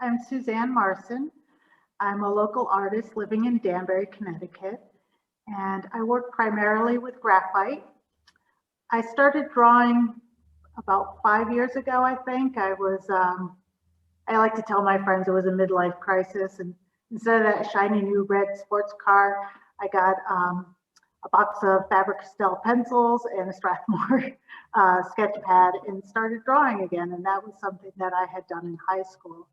I'm Suzanne Marsan. I'm a local artist living in Danbury, Connecticut, and I work primarily with graphite. I started drawing about 5 years ago, I think. I like to tell my friends it was a midlife crisis, and instead of that shiny new red sports car, I got a box of Faber-Castell pencils and a Strathmore sketch pad and started drawing again. And that was something that I had done in high school.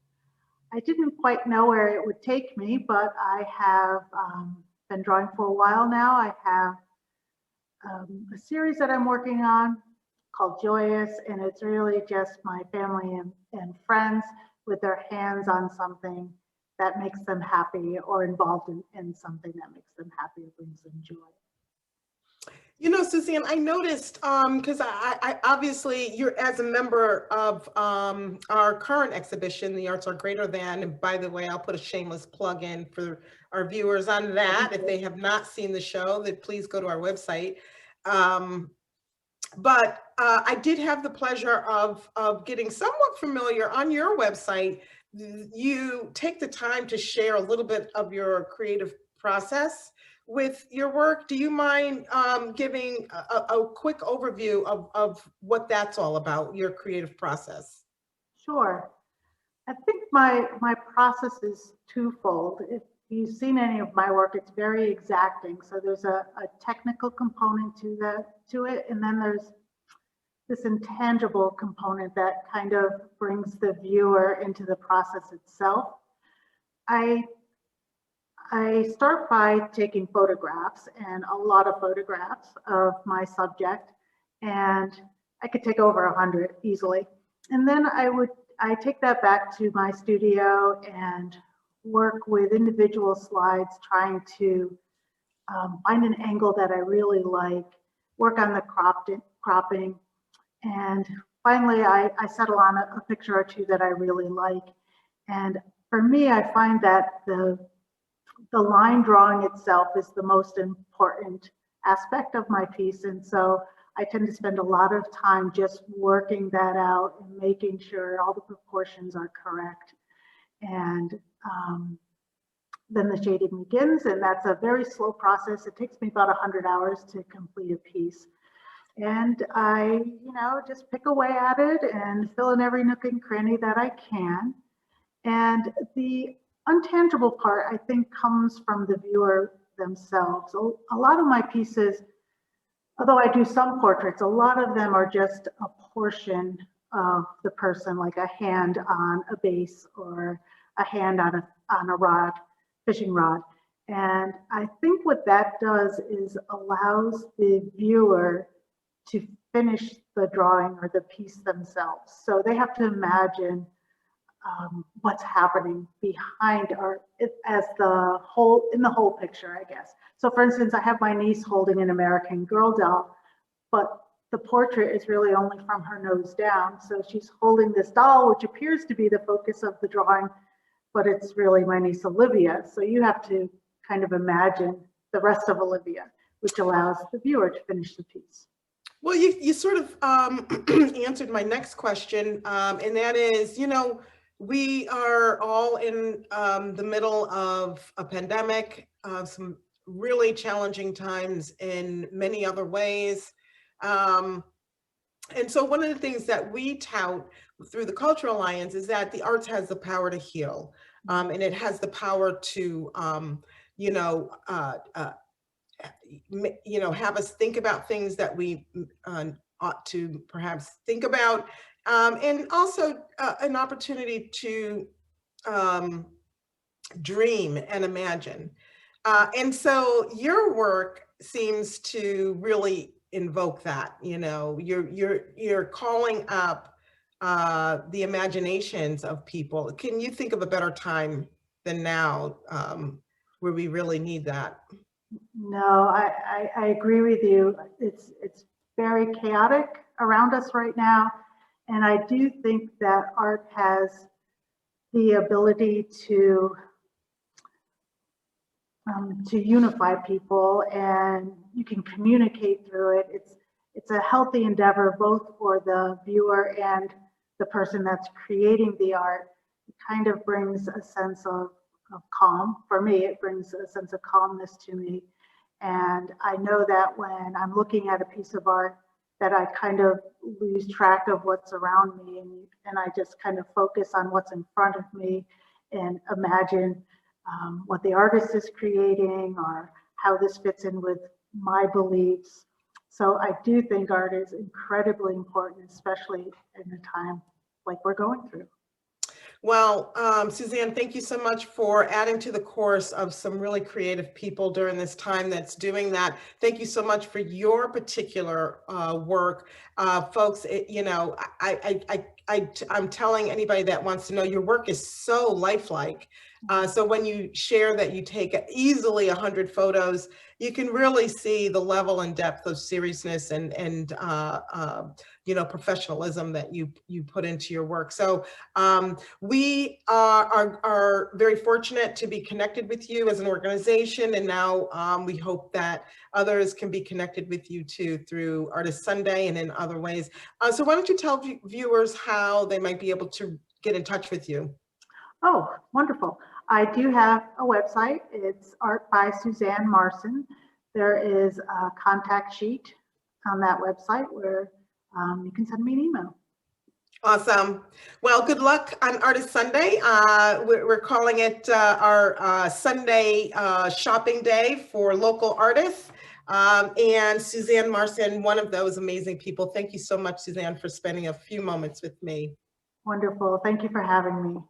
I didn't quite know where it would take me, but I have been drawing for a while now. I have a series that I'm working on called Joyous, and it's really just my family and friends with their hands on something that makes them happy or involved in something that makes them happy or brings them joy. You know, Suzanne, I noticed, because I obviously you're as a member of our current exhibition, The Arts Are Greater Than. And by the way, I'll put a shameless plug in for our viewers on that. If they have not seen the show, then please go to our website. But I did have the pleasure of getting somewhat familiar on your website. You take the time to share a little bit of your creative process with your work. Do you mind giving a quick overview of what that's all about, your creative process? Sure. I think my process is twofold. If you've seen any of my work, it's very exacting. So there's a technical component to it, and then there's this intangible component that kind of brings the viewer into the process itself. I start by taking photographs, and a lot of photographs of my subject, and I could take over 100 easily. And then I take that back to my studio and work with individual slides, trying to find an angle that I really like, work on the cropping, and finally I settle on a picture or two that I really like. And for me, I find that the line drawing itself is the most important aspect of my piece. And so I tend to spend a lot of time just working that out and making sure all the proportions are correct. And then the shading begins, and that's a very slow process. It takes me about 100 hours to complete a piece. And I, just pick away at it and fill in every nook and cranny that I can. And the untangible part, I think, comes from the viewer themselves. So a lot of my pieces, although I do some portraits, a lot of them are just a portion of the person, like a hand on a base or a hand on a rod, fishing rod. And I think what that does is allows the viewer to finish the drawing or the piece themselves. So they have to imagine what's happening behind or as the whole, in the whole picture, I guess. So for instance, I have my niece holding an American Girl doll, but the portrait is really only from her nose down. So she's holding this doll, which appears to be the focus of the drawing, but it's really my niece Olivia. So you have to kind of imagine the rest of Olivia, which allows the viewer to finish the piece. Well, you sort of answered my next question, and that is, we are all in the middle of a pandemic, some really challenging times in many other ways. And so one of the things that we tout through the Cultural Alliance is that the arts has the power to heal, and it has the power to, have us think about things that we ought to perhaps think about, and also an opportunity to dream and imagine. And so your work seems to really invoke that. You're calling up the imaginations of people. Can you think of a better time than now where we really need that? No, I agree with you. It's very chaotic around us right now. And I do think that art has the ability to unify people, and you can communicate through it. It's a healthy endeavor both for the viewer and the person that's creating the art, kind of brings a sense of calm. For me, it brings a sense of calmness to me. And I know that when I'm looking at a piece of art, that I kind of lose track of what's around me, and I just kind of focus on what's in front of me and imagine what the artist is creating or how this fits in with my beliefs. So I do think art is incredibly important, especially in a time like we're going through. Well, Suzanne, thank you so much for adding to the course of some really creative people during this time that's doing that. Thank you so much for your particular work. Folks, I'm telling anybody that wants to know, your work is so lifelike. So when you share that you take easily 100 photos, you can really see the level and depth of seriousness and professionalism that you put into your work. So we are very fortunate to be connected with you as an organization, and now we hope that others can be connected with you too through Artist Sunday and in other ways. So why don't you tell viewers how they might be able to get in touch with you? Oh, wonderful. I do have a website. It's Art by Suzanne Marsan. There is a contact sheet on that website where you can send me an email. Awesome. Well, good luck on Artist Sunday. We're calling it our Sunday shopping day for local artists. And Suzanne Marsan, one of those amazing people. Thank you so much, Suzanne, for spending a few moments with me. Wonderful. Thank you for having me.